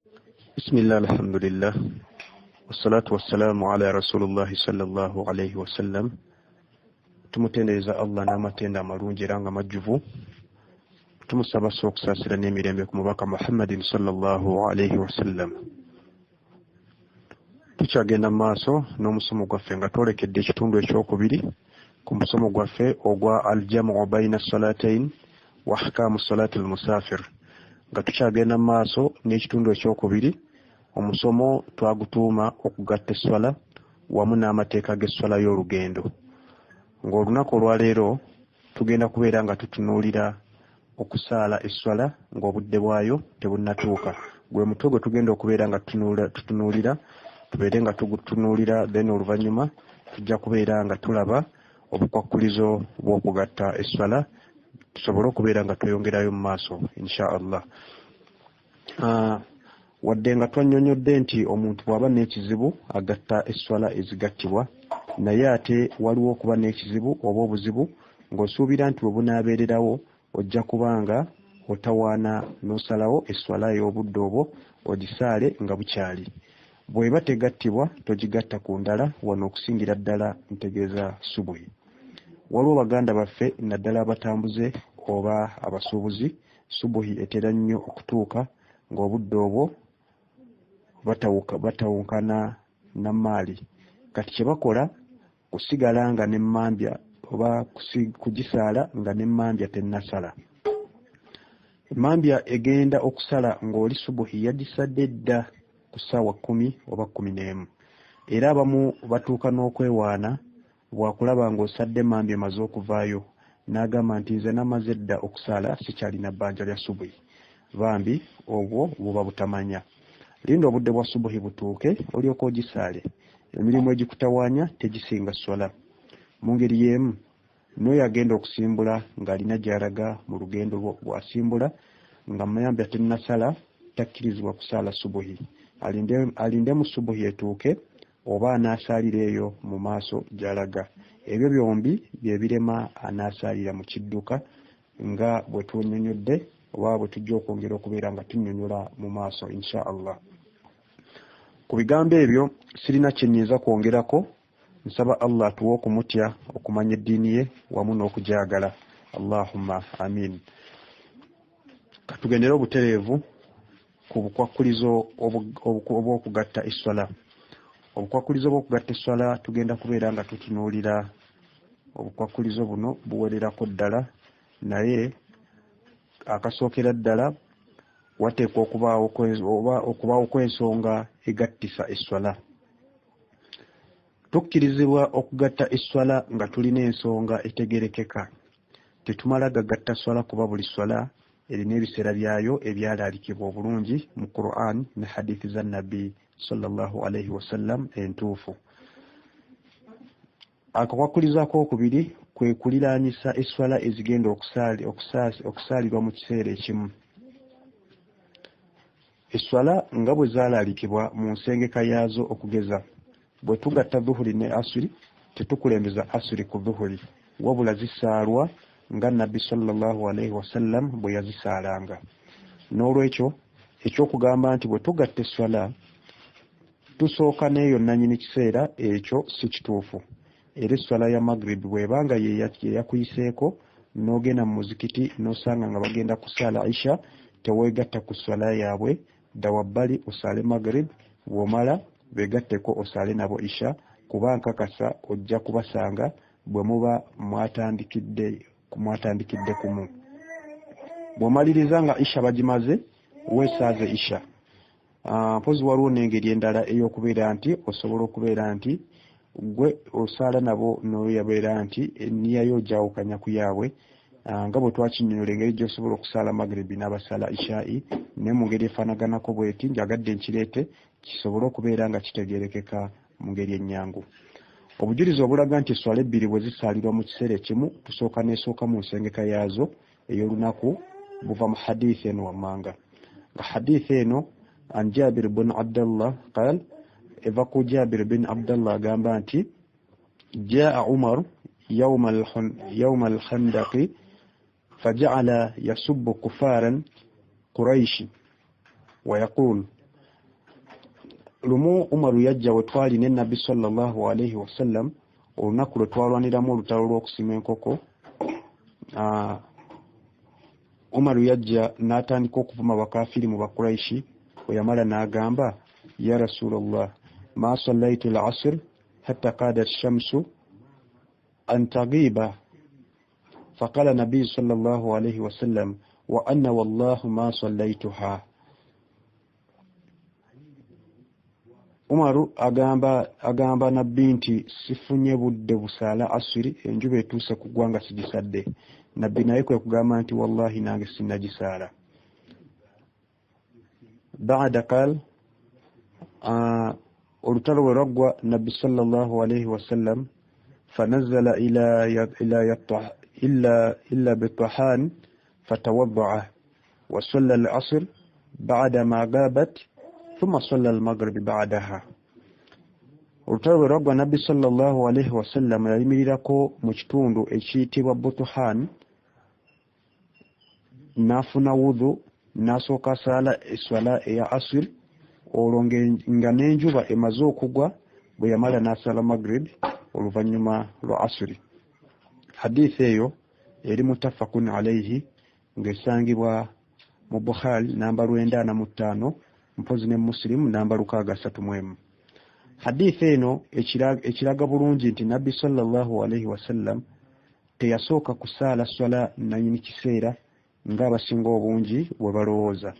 بسم الله الحمد لله والصلاة والسلام على رسول الله صلى الله عليه وسلم. tumutendereza Allah n'amatenda amalungi era nga majjuvu. Tumusaba okusaasira n'emirembe ku mubaka Muhammadin sallallahu alayhi wasallam. Tukyagenda mu maaso n'omusomo gwaffe nga twolekedde ekitundu ekyokubiri ku musomo gwaffe ogwa aljamu bayna salatayn wa ahkamu salati almusafir. Nga tukyagenda mu maaso n'ekitundu ekyokubiri, omusomo twagutuuma okugatta esswala wamu n'amateeka g'esswala y'olugendo. Ng'olunaku olwaleero tugenda kubeera nga tutunuulira okusaala esswala ng'obudde bwayo tebunnatuuka. Gwe mutwe gwe tugenda okubeera nga tutunuulira, tubeere nga tugutunuulira, then oluvannyuma tujja kubeera nga tulaba obukwakkulizo bw'okugatta esswala, tusobole okubeera nga tweyongerayo mu maaso insha Allah. Wadde nga twannyonnyodde nti omuntu bw'aba n'ekizibu agatta esswala ezigattibwa, naye ate waliwo okuba n'ekizibu oba obuzibu ng'osuubira nti bwe bunaabeererawo ojja kubanga otawaana n'osalawo esswala y'obudde obwo ogisaale nga bukyali. Bw'eba tegattibwa togigatta ku ndala, wano okusingira ddala ntegeeza subuhi. Waliwo baganda baffe naddala abatambuze oba abasuubuzi, subuhi etera nnyo okutuuka ng'obudde obwo batawunkana na maali. Kati kye bakola kusigala nga n'emmambya oba kugisaala nga n'emmambya tennasala. Emmambya egenda okusala ng'oli subuhi yagisadde dda ku ssaawa 10 oba 11, era abamu batuuka n'okwewaana bwakulaba ng'osadde emmambya emaze okuvaayo n'agamba nti nze namaze dda okusaala sikyalina bbanja lya subuhi. Bambi obwo buba butamanya. Linda obudde bwa subuhi butuuke olyoka ogisaale. Emirimu egikutawaanya tegisinga swala. Mu ngeri y'emu n'oyo agenda okusimbula ng'alina gy'alaga mu lugendo bw'asimbula nga mayambya tennasala takkirizibwa kusaala subuhi. Alinde mu subuhi etuuke oba anaasaalira eyo mu maaso gy'alaga. Ebyo byombi bye birema anaasaalira mu kidduka nga bwe tunnyonnyodde oba bwe tujja okwongera okubeera nga tunnyonnyola mu maaso insha Allah. Ku bigambo ebyo sirina kye nnyinza kwongerako. Nsaba Allah atuwe okumutya, okumanya eddiini ye wamu n'okugyagala. Allahumma amin. Katugendera obutereevu ku bukwakkulizo obw'okugatta esswala. Obukwakkulizo bw'okugatta esswala tugenda kubeera nga tutunuulira obukwakkulizo buno buwererako ddala, naye akasookera ddala wateekwa okubaawo kw'ensonga egattisa esswala. Tukkirizibwa okugatta esswala nga tulina ensonga etegerekeka. Tetumala gagatta swala kuba buli swala erina ebiseera byayo ebyalaalikibwa obulungi mu Qur'an ne hadithi za Nabbi sallallahu alayhi wasallam entuufu. Akakwakkulizo ak'okubiri kwe kuliraanyisa esswala ezigenda okusaalirwa mu kiseera ekimu. Esswala nga bwe zaalaalikibwa mu nsengeka yaazo, okugeza bwe tugatta dhuhuri ne asuri tetukulembeza asuri ku dhuhuri, wabula zisaalwa nga Nabbi sallallahu alayhi wasallam bwe yazisaalanga. N'olwekyo ekyokugamba nti bwe tugatta esswala tusooka n'eyo nannyini kiseera ekyo si kituufu. Era esswala ya Maghrib bw'ebanga ye yakuyiseeko n'ogenda mu muzikiti n'osanga nga bagenda kusaala Isha, teweegatta ku swala yaabwe, dda wabbali osaale Maghrib, bw'omala beegatteko osaale nabo Isha, kuba nkakasa ojja kubasanga bwe muba mwatandikidde kumu. Bw'omaliriza nga Isha bagimaze, weesaaze Isha. Mpozi waliwo n'engeri endala ey'okubeera nti osobola okubeera nti gwe osaala nabo n'oyabeera nti enniya yo gyawukanya ku yaabwe, nga bwe twakinyonnyola engeri gy'osobola okusaala Magribi n'abasaala Ishaa'i, naye mu ngeri efaanaganako bweti njagadde nkireete kisobole okubeera nga kitegeerekeka mu ngeri ennyangu. Obujulizi obulaga nti esswala ebbiri bwe zisaalirwa mu kiseera ekimu tusooka n'esooka mu nsengeka yaazo ey'olunaku buva mu hadiisi eno wammanga. Nga hadiisi eno an Jabir bin Abdallah qaal, eva ku Jabir bin Abdallah agamba nti jaa Umar yawma al-Khandaqi faja'ala yasubbu kufaran Quraish wa yaqul lumu Umaru yajja we twali ne Nabbi sallallahu alayhi wasallam olunaku lwe twalwaniramu olutalo lw'okusima enkoko. Umaru yajja n'atandika okuvuma bakafiri mu Bakuraishi, bwe yamala n'agamba, ya Rasulallah, ma sallaytu al-asr hatta qadat shamsu an taghiba. Faqala Nabi sallallahu alayhi wasallam, wa anna wallahu ma sallaytuha. Umaru agamba Nabbi nti sifunye budde busaala asiri, enjuba etuuse kugwa nga sigisadde. Nabbi naye kwe kugamba nti wallahi nange sinnagisaala. Baada qal, olutalo bwe lwaggwa Nabbi sallallahu alayhi wasallam fanazzala illa bitahan fatawadda'a wa salla al-asr ba'da ma ghabat thumma salla al-maghrib ba'daha. Olutalo bwe lwaggwa Nabbi sallallahu alayhi wasallam yayimirirako mu kitundu ekiyitibwa Butuhan, n'afuna wudhu, n'asooka asaala eswala eya asir, olwo nga n'enjuba emaze okugwa, bwe yamala n'asaala maghrib oluvannyuma lwa asiri. Hadithi eyo eri mutafakun alayhi ng'esangibwa mu Bukhari namba 945, mpozi ne Muslim namba 631. Hadithi eno ekiraga bulungi nti Nabbi sallallahu alayhi wasallam teyasooka kusaala swala nanyini kiseera ng'abasinga obungi bwe balowooza,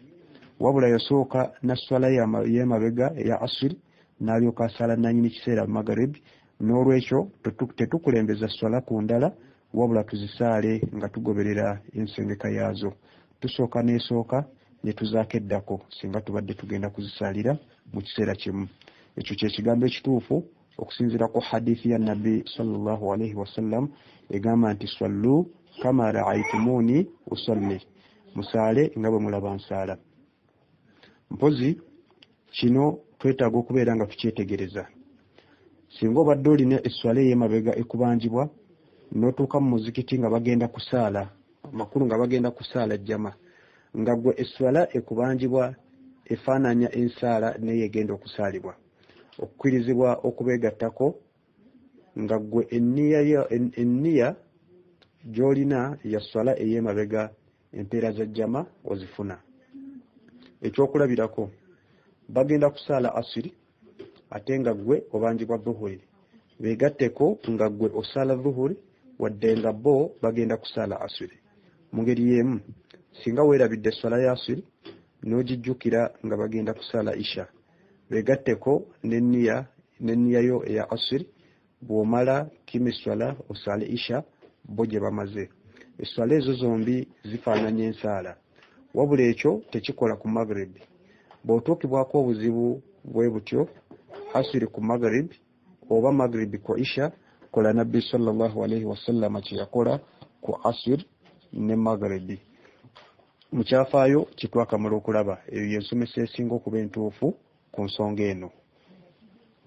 wabula yasooka na swala y'emabega eya asiri n'alyoka asaala nanyini kiseera maghrib. N'olwekyo tetukulembeza swala ku ndala, wabula tuzisaale nga tugoberera ensengeka yaazo. Tusooka n'esooka ne tuzaako eddako singa tubadde tugenda kuzisaalira mu kiseera kimu. Ekyo kye kigambo ekituufu okusinziira ku hadithi ya Nabbi sallallahu alayhi wasallam egamba nti sallu kama ra'aytumuni usalli, musaale nga bwe mulaba nsaala. Mpozi kino twetaaga okubeera nga tukyetegereza. Singa obadde olina esswala ey'emabega ekubanjibwa n'otuuka mu muzikiti nga bagenda kusaala, amakulu nga bagenda kusaala jjama, nga gwe esswala ekubanjibwa efaananya ensaala naye egenda okusaalibwa, okukkirizibwa okubeegattako nga gwe enniya gy'olina ya swala ey'emabega empeera za jjama ozifuna. Ekyokulabirako, bagenda kusaala asiri ate nga gwe obanjibwa dhuhuri, beegatteko nga gwe osaala dhuhuri wadde nga bo bagenda kusaala asiri. Mu ngeri y'emu, singa weerabidde swala ya asiri n'ogijjukira nga bagenda kusaala isha, beegatteko n'enniya yo eya asiri, bw'omala kimiswala osaale isha bo gye bamaze. Esswala ezo zombi zifaananya ensaala, wabula ekyo tekikola ku maghrib. Bw'otuukibwako obuzibu bwe butyo, asiri ku maghrib oba maghrib ku isha, kola Nabbi sallallahu alayhi wasallam kye yakola ku asir ne maghrib. Mu kyafaayo kitwakamala okulaba, eyo y'ensomesa esinga okuba entuufu ku nsonga eno.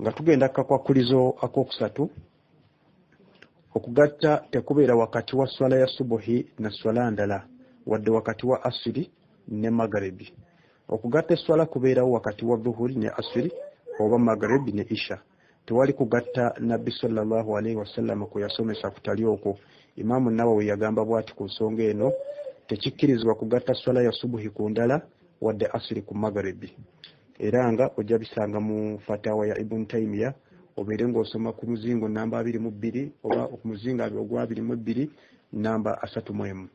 Nga tugenda kakwakulizo akookusatu, okugatta tekubeera wakati wa swala ya subuhi na swala ndala, wadde wakati wa asiri ne magharibi. Okugatta swala kubeerawo wakati wa dhuhuri ne asiri oba magharibi ne isha. Tewali kugatta Nabbi sallallahu alayhi wasallam ku yasomesa kutali okwo. Imamu Nawawi yagamba bw'ati ku nsonga eno, tekikkirizibwa kugatta swala ya subuhi ku ndala wadde asiri ku magharibi. Era nga ojja bisanga mu fatawa ya Ibn Taymiyyah, obeere ng'osoma ku muzingo namba 22 oba ku muzinga ogwa 22 namba 31.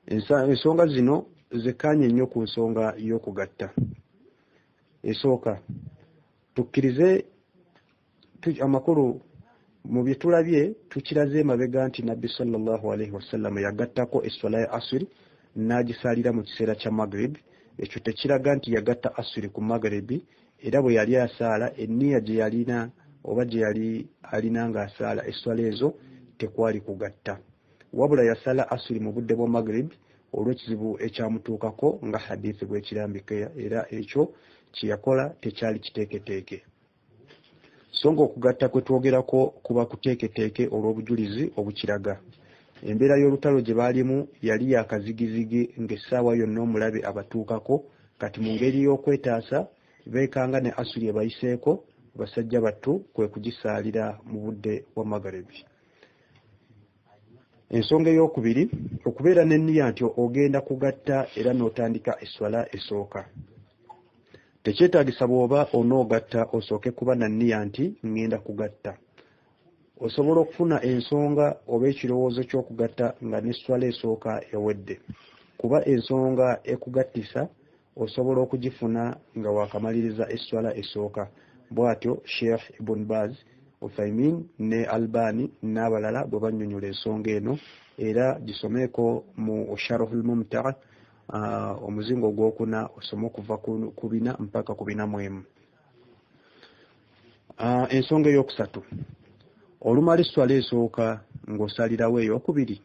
Ensonga zino zekkaanye nnyo ku nsonga y'okugatta. Esooka, tukkirize amakulu mu bye tulabye, tukiraze emabega nti Nabbi sallallahu alayhi wasallam yagattako esswala ya asiri n'agisaalira mu kiseera kya maghrib. Ekyo tekiraga nti yagatta asiri ku magharibi, era bwe yali asaala enniya gye yalina oba gye yali alina ng'asaala esswala ezo tekwali kugatta, wabula yasaala asiri mu budde bwa maghrib olw'ekizibu ekyamutuukako nga hadithi bw'ekirambika, era ekyo kye yakola tekyali kiteeketeeke. So nga okugatta kwe twogerako kuba kuteeketeeke olw'obujulizi obukiraga. Embeera y'olutalo gye baalimu yali yakazigizigi ng'essaawa yonna omulabe abatuukako, kati mu ngeri y'okwetaasa beekanga ne asuli ebayiseeko basajja battu kwe kugisaalira mu budde bwa Magribi. Ensonga ey'okubiri okubeera n'enniya nti ogenda kugatta era n'otandika esswala esooka. Tekyetaagisa bw'oba onoogatta osooke kuba na nniya nti ngenda kugatta. Osobola okufuna ensonga oba ekirowoozo ky'okugatta nga n'esswala esooka ewedde. Kuba ensonga ekugattisa osobola okugifuna nga wakamaliriza esswala esooka. Bw'atyo Sheikh Ibn Baz, Uthaymin ne Albani n'abalala bwe bannyonnyola ensonga eno era gisomeeko mu Sharhul Mumta' omuzingo ogwokuna osome okuva ku 4 mpaka ku 41. Ensonga ey'okusatu olumala esswala esooka ng'osalirawo ey'okubiri.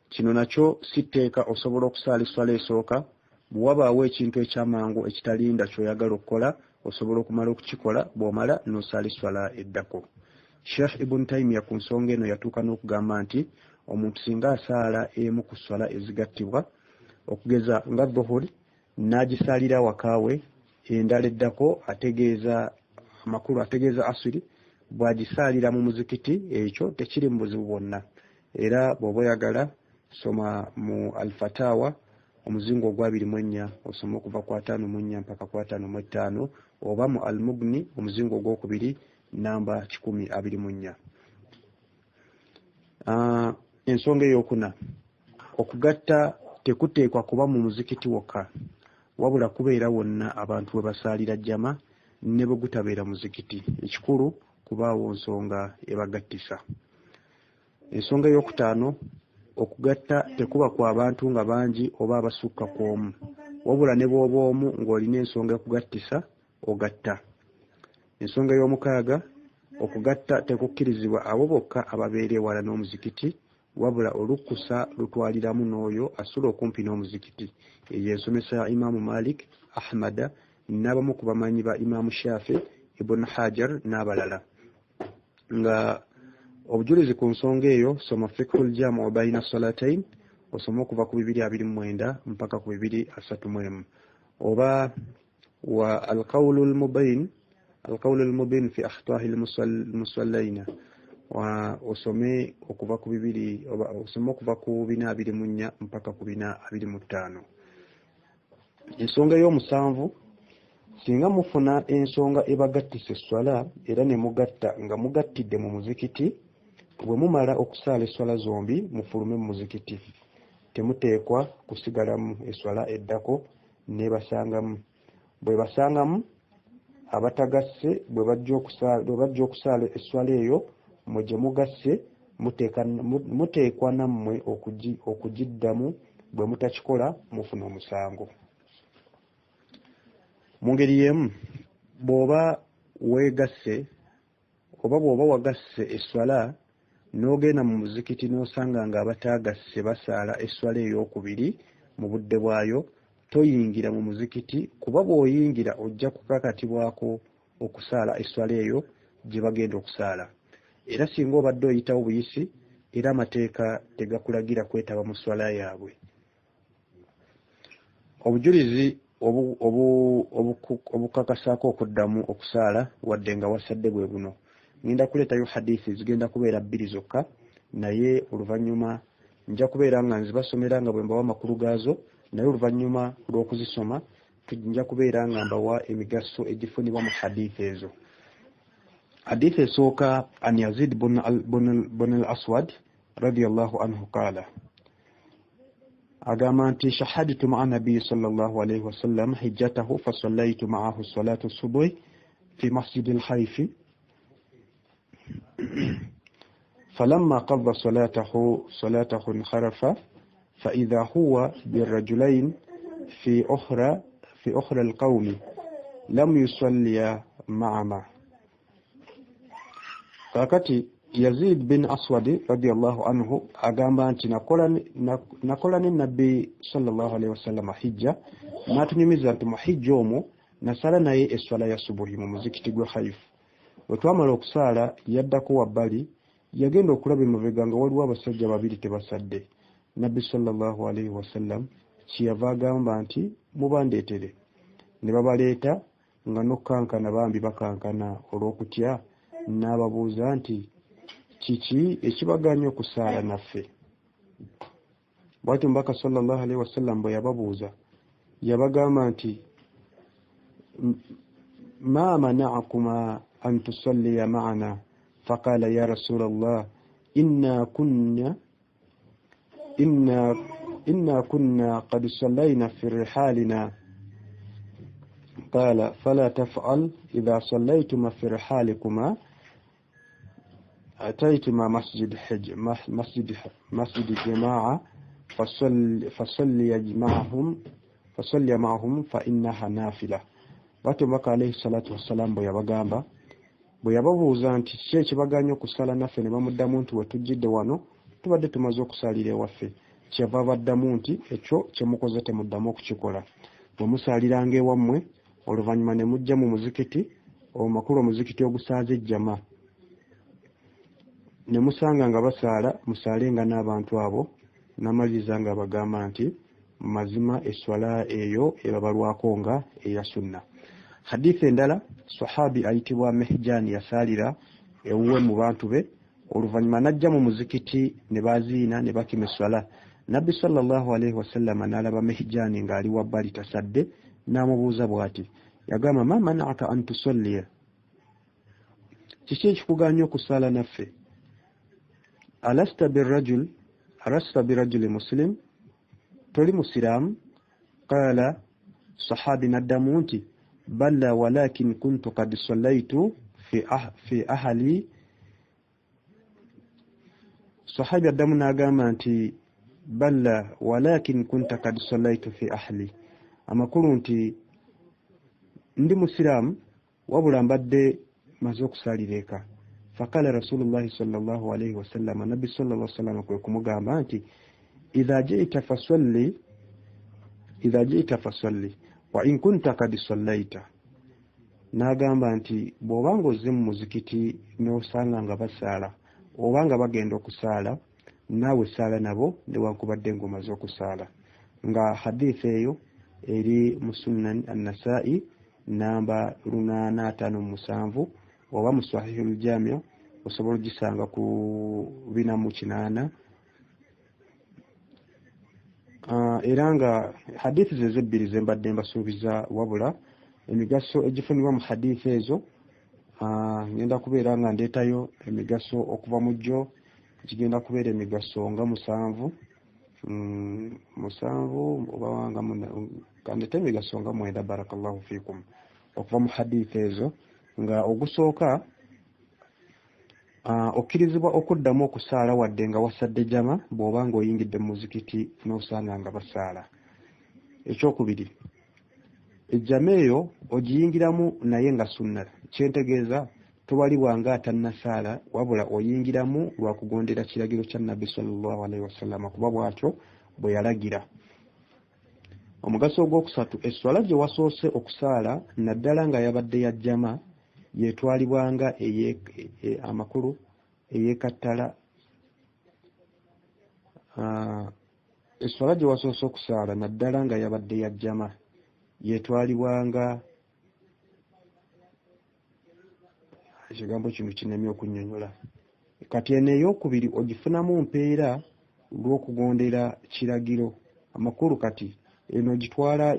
Kino nakyo si tteeka, osobola okusaala esswala esooka bwe wabaawo ekintu ekyamangu ekitalinda ky'oyagala okukola osobola okumala okukikola bw'omala n'osaala esswala eddako. Sheikh Ibn Taymiyyah ku nsonga eno yatuuka n'okugamba nti omuntu singa asaala emu ku sswala ezigattibwa okugeza nga dhuhuri n'agisaalira wakaawe endala eddako ategeeza asiri bw'agisaalira mu muzikiti ekyo tekiri mu buzibu bwonna. Era bw'oba oyagala soma mu Al-Fatawa omuzingo ogwa 24 osoma okuva ku 54 mpaka ku 55 oba mu Al-Mughni omuzingo ogwokubiri namba 1024. Ensonga ey'okuna okugatta tekuteekwa kuba mu muzikiti wokka wabula kubeera wonna abantu we basaalira jjama ne bwe gutabeera muzikiti. Ekikulu kubaawo nsonga ebagattisa. Ensonga ey'okutaano okugatta tekuba kwa abantu nga bangi oba abasukka ku omu wabula ne bw'oba omu ng'olina ensonga ekugattisa ogatta. Ensonga y'omukaaga okugatta tekukkirizibwa abo bokka ababeera ewala n'omuzikiti wabula olukkusa lutwaliramu n'oyo asula okumpi n'omuzikiti. Eyo ensomesa ya Imaamu Malik, Ahmada n'abamu ku bamanyi ba Imaamu Shafi, Ibn Hajar n'abalala. Nga obujulizi ku nsonga eyo soma Fiqhul Jamu' baina salatayn osoma okuva ku 229 mpaka ku 231 oba wa al-qawlul mubin fi akhtahi al-musallaina wa osome okuva ku 424 mpaka ku 425. Ensonga y'omusanvu singa mufuna ensonga ebagattisa esswala era ne mugatta nga mugattidde mu muzikiti bwe mumala okusaala esswala zombi mufulume mu muzikiti. Temuteekwa kusigalamu esswala eddako nebasangamu. Bwe basangamu abatagasse bwe bajja okusaala esswala eyo mwe gye mugasse muteekwa nammwe okugiddamu. Bwe mutakikola mufuna omusango. Mu ngeri y'emu bw'oba weegasse oba bw'oba wagasse esswala n'ogenda mu muzikiti n'osanga nga abataagasse basaala esswala ey'okubiri mu budde bwayo toyingira mu muzikiti kuba bw'oyingira ojja kukakatibwako okusaala esswala eyo gye bagenda okusaala. Era singa obadde oyitawo buyisi era amateeka tegakulagira kwetaba mu sswala yaabwe. Obujulizi obukakasaako okuddamu okusaala wadde nga wasadde bwe buno. Ngenda kuleetayo hadiisi zigenda kubeera 2 zokka naye oluvannyuma nja kubeera nga nzibasomera nga bwe mbawa amakulu gaazo naye oluvannyuma lw'okuzisoma nja kubeera nga mbawa emigaso egifunibwa mu hadiisi ezo. Hadiisi esooka an Yazid bun al-Aswad radiyallahu anhu qaala agamba nti shahadtu ma'a nabi sallallahu alayhi wa sallam hijjatahu fasallaytu ma'ahu salatu subuhi fi masjid al-Hayfi فلما قضى صلاته انخرف فإذا هو بالرجلين في أخرى القوم لم يصلي معهما. Kakati Yazid bin Aswad radiyallahu anhu agamba nti nakola ne Nabbi sallallahu alayhi wasallam hijja n'atunyumiza nti mu hijja omwo nasala naye esswala ya subuhi mu muzikiti gwa Haif. Bwe twamala okusaala yaddako wabbali yagenda okulaba emabega nga waliwo abasajja 2 tebasadde. Nabbi sallallahu alayhi wasallam kiyava agamba nti mubandeetere. ne babaleeta nga nokkankana bambi bakankana olw'okutya. N'ababuuza nti kiki ekibaganya okusaala naffe? Bw'atyo omubaka sallallahu alaihi wasallam bwe yababuuza yabagamba nti ma mana'akuma an tusalliya ma'ana faqala ya rasulallah inna kunna qad sallayna fi rihalina قال فلا تفعل إذا صليتما في رحالكما أتيتما مسجد جماعة فصلي معهم فإنها نافلة. Bw'atyo omubaka alayhi salatu wassalamu bwe yabagamba, bwe yababuuza nti kiki ekibaganya okusala naffe, ne bamuddamu nti we tujjidde wano tubadde tumaze okusalira ewaffe. Kyava baddamu nti ekyo kye mukoze temuddamu okukikola. Bwe musaaliranga ewammwe oluvannyuma ne mujja mu muzikiti omakulu omuzikiti ogusaaza ejjama ne musanga nga basaala, musaalenga n'abantu abo. N'amaliriza nga bagamba nti mazima eswala eyo ebabalwako nga eya sunna. Hadithi endala, sahabi ayitibwa Mihjani yasaalira ewuwe mu bantu be, oluvannyuma n'ajja mu muzikiti ne baziina ne bakima eswala. Nabbi sallallahu alaihi wasallam n'alaba Mihjani ng'ali wabbali tasadde, n'amubuuza bw'ati, yagamba ma mana'aka an tusalliya, kiki ekikuganya okusaala naffe? Alasta birajuli muslim, toli musiraamu? Qaala, sahabi n'addamu nti balla walakin kuntu qad sallaytu fi ahli. Sahabi addamu n'agamba nti balla walakin kunta qad sallaytu fi ahli, amakulu nti ndi musiraamu wabula mbadde maze okusaalira eka. Faqala rasulullahi sallallahu alaihi wasallam, nabbi sallallahu alaihi wasallam kwe kumugamba nti idha ji'ta fasalli wa in kunta qad sallaita. N'agamba nti bw'obanga ozze mu muzikiti n'osanga nga basaala obanga bagenda okusaala, naawe saala nabo newankubadde ng'omaze okusaala. Nga hadithi eyo eri mu Sunan an-Nasa'i namba 857 oba mu Sahihul Jami' osobola ogisanga ku 408. Era nga hadithi zezo ebbiri zembadde mbasuubiza, wabula emigaso egifunibwa mu hadithi ezo ngenda kubeera nga ndeetayo emigaso okuva mu jjo, kigenda kubeera emigaso nga 7 oba wanga kandete emigaso nga 9. Barakallahu fikum okuva mu hadithi ezo, nga ogusooka okkirizibwa okuddamu okusaala wadde nga wasadde jama bw'oba nga oyingidde mu muzikiti n'osanga nga basaala. Ekyokubiri, ejjama eyo ogiyingiramu naye nga sunna, kyentegeeza tobalibwa nga atannasaala wabula oyingiramu lwa kugondera kiragiro kya Nabbi sallallahu alaihi wasallam, kuba bw'atyo bwe yalagira. Omugaso ogwokusatu, esswala gye wasoose okusaala naddala nga yabadde ya jjama yeetwalibwanga amakulu ey'ekattala. Esswala gye wasoose okusaala naddala nga yabadde ya jjama yeetwalibwanga, ekigambo kino kinemye okunnyonnyola. Kati eno ey'okubiri ogifunamu mpeera lw'okugondera kiragiro. Amakulu kati eno gitwala,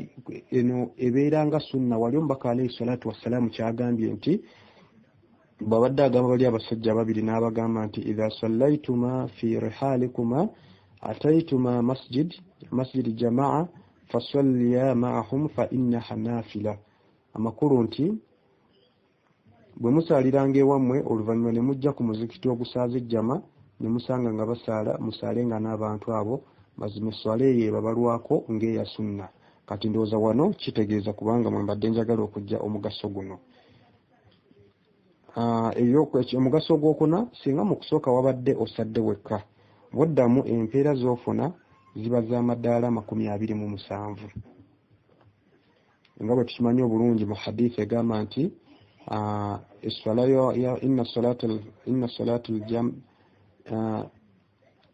eno ebeera nga sunna. Wali omubaka alayhi salatu wassalamu kyagambye nti babadde agamba bali abasajja babiri n'abagamba nti idha sallaytuma fi rihalikuma ataytuma masjid jamaa fasalliya ma'ahum fa innaha nafila. Amakulu nti bwe musaaliranga ewammwe oluvannyuma ne mujja ku muzikiti ogusaaza ejjama ne musanga nga basaala, musaalenga n'abantu abo, mazima esswala eyo ebabalwako ng'eya sunna. Kati ndowooza wano kitegeeza kubanga mwe mbadde njagala okujja omugaso guno. Omugaso ogwokuna, singa mu kusooka wabadde osadde wekka, bw'oddamu empeera z'ofuna ziba z'amadaala 27. Nga bwe tukimanyi obulungi mu hadithi egamba nti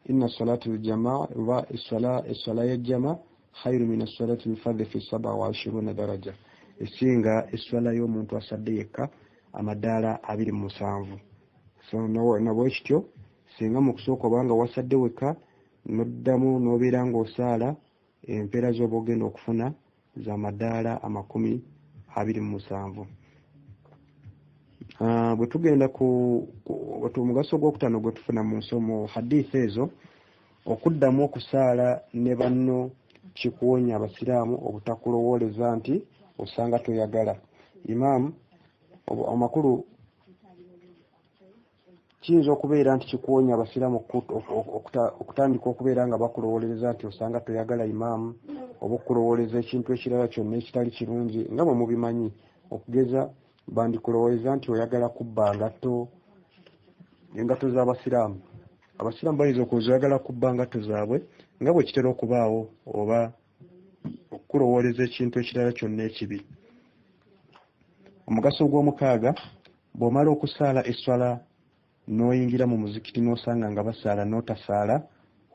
inna salatul jamaa wa esswala y'ejjama khairu min as-salati al-fardhi fi 27 daraja. esinga esswala y'omuntu asadde yekka amadaala 27. So nabwe kityo singa mu kusooka obanga wasadde wekka noddamu n'obeera ng'osaala empeera z'oba ogenda okufuna za madaala 27. Bwe tugenda ku mugaso gw'okutaano gwe tufuna mu nsomo hadisi ezo, okuddamu okusaala ne banno kikuwonya abasiraamu obutakulowooleza nti osanga toyagala. Imaamu amakulu kiyinza okubeera nti kikuwonya abasiraamu okutandika okubeera nga bakulowooleza nti osanga toyagala imaamu, oba okulowooleza ekintu ekirala kyonna ekitali kirungi nga bwe mubimanyi. Okugeza bandikulowooleza nti oyagala kubba engatto z'abasiraamu. Abasiraamu bayinza okuza oyagala kubba ngatto zaabwe nga bwe kitera okubaawo, oba okulowooleza ekintu ekirala kyonna ekibi. Omugaso gw'omukaaga, bw'omala okusaala esswala n'oyingira mu muzikiti n'osanga nga basaala n'otasaala,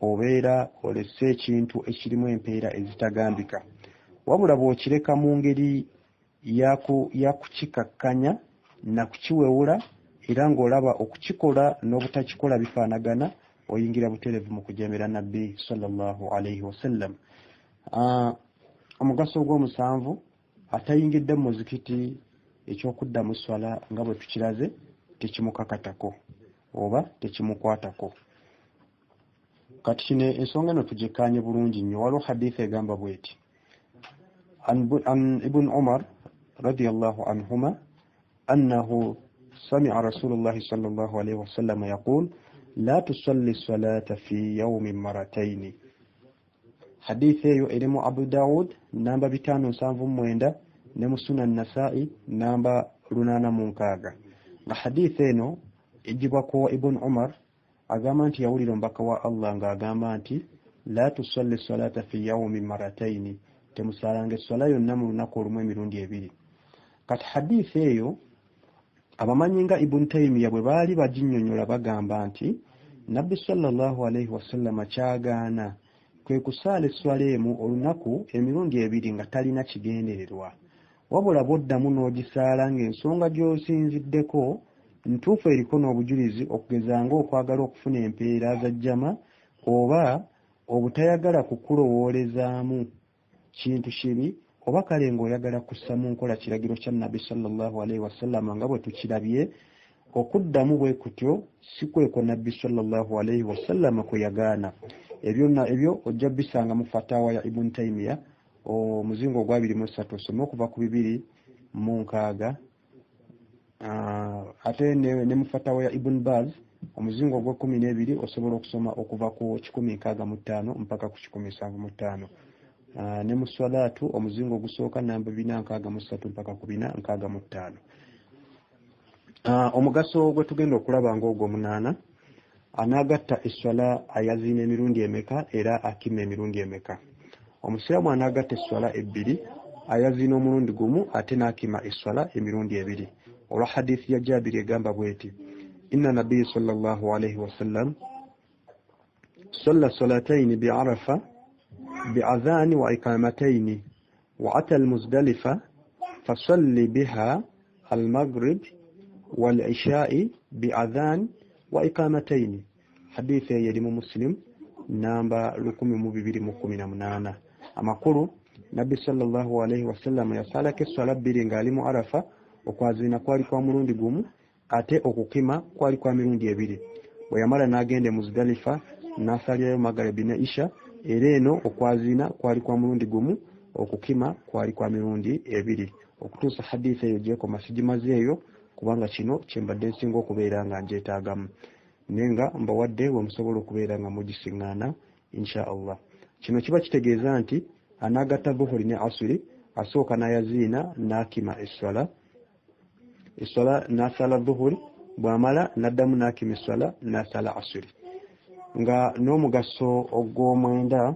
obeera olese ekintu ekirimu empeera ezitagambika. Wabula bw'okireka mu ngeri yakukikakkanya na kukiwewula era ng'olaba okukikola n'obutakikola bifaanagana, oyingira buterevu mu kujemera nabbi sallallahu alaihi wasallam. Omugaso gw'omusanvu, atayingidde mu muzikiti ekyokuddamu swala nga bwe tukiraze tekimukakatako oba tekimukwatako. Kati kino ensonga eno tugikkaanye bulungi nnyo. Waliwo hadisi egamba bw'eti: an ibn Umar radiyallahu anhuma annahu sami'a rasulullahi sallallahu alayhi wa sallam yaqul la tusalli salata fi yawmin marataini. Hadisi eyo erimu Abu Dawud namba 579 ne mu Sunan Nasa'i namba 806. Nga hadisi eno ejibwako Ibn Umar agamba nti yawulira omubaka wa Allah ng'agamba nti la tusalli salata fi yawmin marataini, temusalanga esswala yonna mu lunaku olumu emirundi ebiri. Kati hadisi eyo abamanyi nga Ibn Taymiyyah bwe baali baginnyonnyola bagamba nti Nabbi sallallahu alayhi wasallam kyagaana kwe kusaala esswala emu olunaku emirundi ebiri nga talina kigendererwa, wabula boddamu n'ogisaala ng'ensonga gy'osinziddeko ntuufu eriko n'obujulizi, okugezanga okwagala okufuna empeera za jjama oba obutayagala kukulowoolezaamu kintu kibi, oba kale ng'oyagala kussa mu nkola kiragiro kya Nabbi sallallahu alayhi wasallam nga bwe tukirabye. Okuddamu bwe kutyo si kweko Nabbi sallallahu alayhi wasallam kwe yagaana. Ebyo ojja bisanga mu fatawa ya Ibn Taymiyyah omuzingo ogwa 23 osome okuva ku 206, ate ne mu fatawa ya Ibn Baz omuzingo ogwa 12 osobola okusoma okuva ku 165 mpaka ku 175. Ne mu swalaatu omuzingo ogusooka namba 463 mpaka ku 465. Omugaso gwe tugenda okulaba ng'ogwo 8, anaagatta esswala ayaziina emirundi emeka era akima emirundi emeka. Omusiraamu anaagatta esswala 2 ayaziina omulundi gumu ate n'akima esswala emirundi 2. Olwa hadisi ya Jabiri egamba bw'eti: inna nabiyya sallallahu alayhi wasallam salla salataini bi'arafa bi'adhani wa iqamataini wa ata al-Muzdalifa fasalli biha al-maghrib wal-isha'i bi'adhan wa iqamataini. Hadisi yalimu Muslim namba 1218. Amakulu Nabbi sallallahu alayhi wasallam yasalako esswala 2 ng'ali mu Arafa, okwazina kwali kwa mulundi gumu ate okukima kwali kwa mirundi 2. Bwe yamala n'agenda Muzdalifa n'asalyayo Maghrib ne Isha, era eno okwazina kwali kwa mulundi gumu, okukima kwali kwa mirundi 2. Okutuusa hadisi eyo gyekoma sigimazeeyo kubanga kino kyembadde nsinga okubeera nga njeetaagamu, nenga mbawadde we musobola okubeera nga mugisiŋŋaana insha Allah. Kino kiba kitegeeza nti anaagatta dhuhuri ne asuri, asooka n'ayaziina n'akima esswala n'asala dhuhuri, bw'amala n'addamu n'akima esswala n'asala asuri. Nga n'omugaso ogw'omwenda,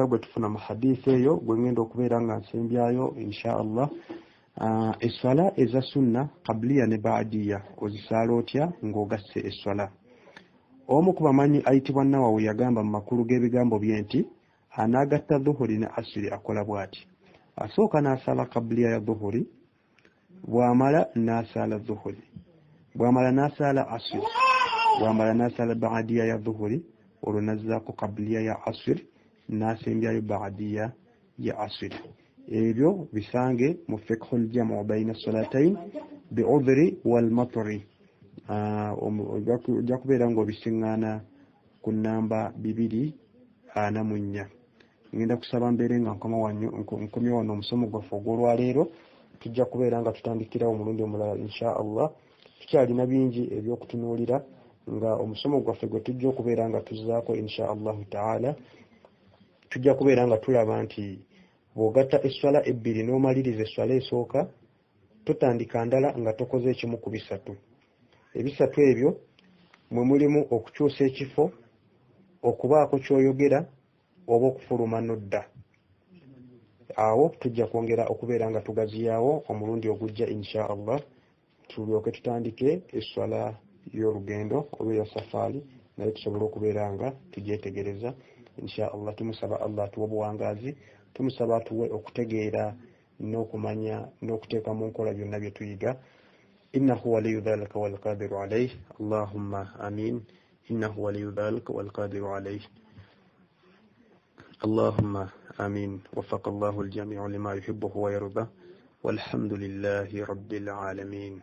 gwe tufuna mu hadisi eyo gwe ngenda okubeera nga nsembyayo insha Allah. Esswala eza sunna qabliya ne baadiya ozisaala otya ng'ogasse esswala. Omu ku bamanyi ayitibwa Nawawi yagamba mu makulu g'ebigambo bye nti anagatta dhuhuri ne asiri akola bwati asooka n'asala qabliya ya dhuhuri bwamala n'asala dhuhuri bwamala n'asala asiri bwamala n'asala baadiya ya dhuhuri olwo nazzaako qabliya ya asiri n'asembyayo baadiya ya asiri ebyo bisange mu fiqhul jamu baina salatayn bi'udhri wal matri ojja kubeera ng'obisiŋŋaana ku namba 244 ngenda kusaba mbeere nga nkomye wano omusomo gwaffe ogw'olwaleero tujja kubeera nga tutandikirawo omulundi omulala insha allah tukyalina bingi ebyokutunuulira nga omusomo gwaffe gwe tujja okubeera nga tuzzaako insha allahu taala tujja kubeera nga tulaba nti bw'ogatta esswala ebbiri n'omaliriza esswala esooka totandika ndala nga tokoze ekimu ku bisatu ebisatu ebyo mwe mulimu okukyusa ekifo okubaako ky'oyogera oba okufuluma n'odda awo tujja kwongera okubeera nga tugaziyaawo omulundi ogujja insha allah tulyoke tutandike esswala y'olugendo oba eya safaari naye tusobole okubeera nga tugyetegereza insha allah tumusaba allah atuwe obuwangaazi tumusaba atuwe okutegeera n'okumanya n'okuteeka mu nkola byonna bye tuyiga innahu waliyu dhalika walqadiru alayhi allahumma amin innahu waliyu dhalika walqadiru alayhi اللهم آمين وفق الله الجميع لما يحبه ويرضى والحمد لله رب العالمين